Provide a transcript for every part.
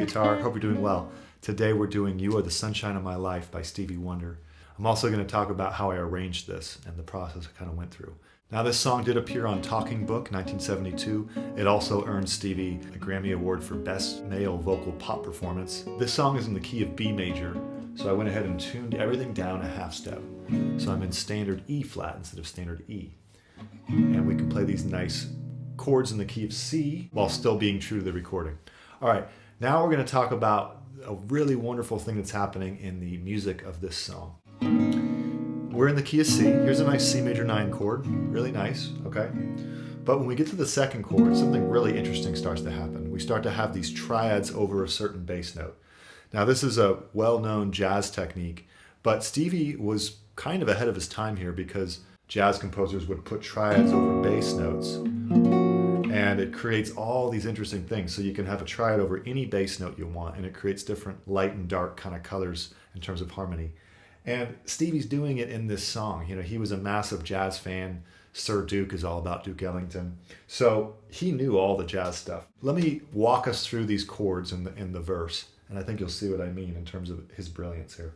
guitar. Hope you're doing well. Today we're doing You Are the Sunshine of My Life by Stevie Wonder. I'm also going to talk about how I arranged this and the process I kind of went through. Now, this song did appear on Talking Book 1972. It also earned Stevie a Grammy Award for Best Male Vocal Pop Performance. This song is in the key of B major, so I went ahead and tuned everything down a half step. So I'm in standard E flat instead of standard E. And we can play these nice chords in the key of C while still being true to the recording. All right, now we're going to talk about a really wonderful thing that's happening in the music of this song. We're in the key of C. Here's a nice C major 9 chord, really nice, okay? But when we get to the second chord, something really interesting starts to happen. We start to have these triads over a certain bass note. Now, this is a well-known jazz technique, but Stevie was kind of ahead of his time here because jazz composers would put triads over bass notes, and it creates all these interesting things. So you can have a triad over any bass note you want, and it creates different light and dark kind of colors in terms of harmony. And Stevie's doing it in this song. You know, he was a massive jazz fan. Sir Duke is all about Duke Ellington. So he knew all the jazz stuff. Let me walk us through these chords in the verse, and I think you'll see what I mean in terms of his brilliance here.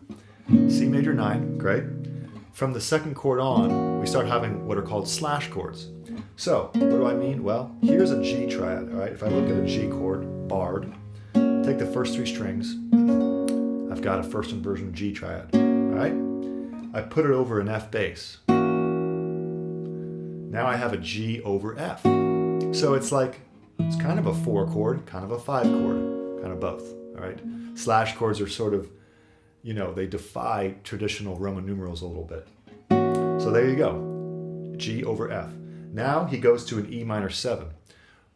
C major 9, great. From the second chord on, we start having what are called slash chords. So, what do I mean? Well, here's a G triad, all right? If I look at a G chord, barred, take the first 3 strings, I've got a first inversion G triad, all right? I put it over an F bass. Now I have a G over F. So it's kind of a 4 chord, kind of a 5 chord, kind of both, all right? Slash chords are sort of, you know, they defy traditional Roman numerals a little bit. So there you go, G over F. Now he goes to an E minor 7.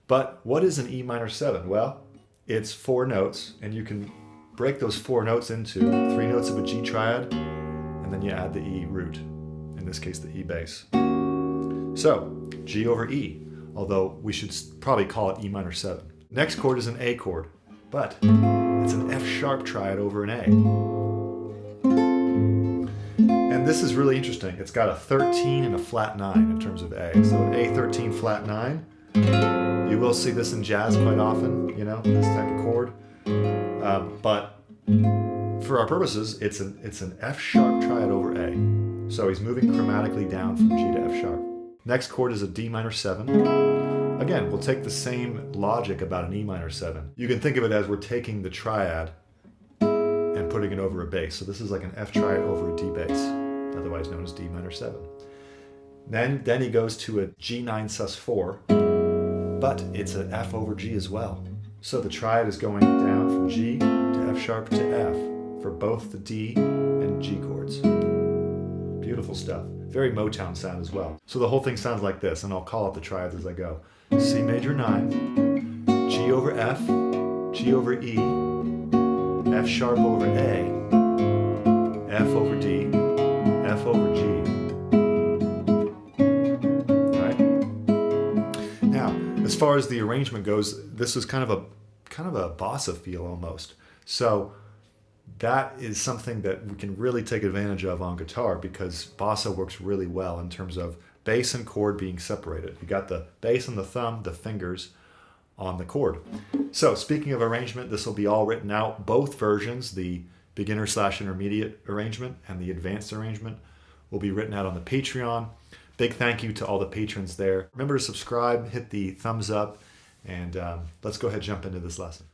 But what is an E minor 7? Well, it's 4 notes, and you can break those 4 notes into 3 notes of a G triad, and then you add the E root, in this case the E bass. So, G over E, although we should probably call it E minor 7. Next chord is an A chord, but it's an F sharp triad over an A. And this is really interesting. It's got a 13 and a flat 9 in terms of A. So an A13 flat 9, you will see this in jazz quite often, you know, this type of chord. But for our purposes, it's an F sharp triad over A. So he's moving chromatically down from G to F sharp. Next chord is a D minor 7. Again, we'll take the same logic about an E minor 7. You can think of it as we're taking the triad and putting it over a bass. So this is like an F triad over a D bass, otherwise known as D minor 7. Then he goes to a G9 sus4, but it's an F over G as well. So the triad is going down from G to F sharp to F for both the D and G chords. Beautiful stuff. Very Motown sound as well. So the whole thing sounds like this, and I'll call out the triads as I go. C major 9, G over F, G over E, F sharp over A, F over D, F over G. All right? Now, as far as the arrangement goes, this is kind of a bossa feel almost. So that is something that we can really take advantage of on guitar because bossa works really well in terms of bass and chord being separated. You got the bass and the thumb, the fingers on the chord. So speaking of arrangement, this will be all written out. Both versions, the beginner/intermediate arrangement and the advanced arrangement, will be written out on the Patreon. Big thank you to all the patrons there. Remember to subscribe, hit the thumbs up, and let's go ahead and jump into this lesson.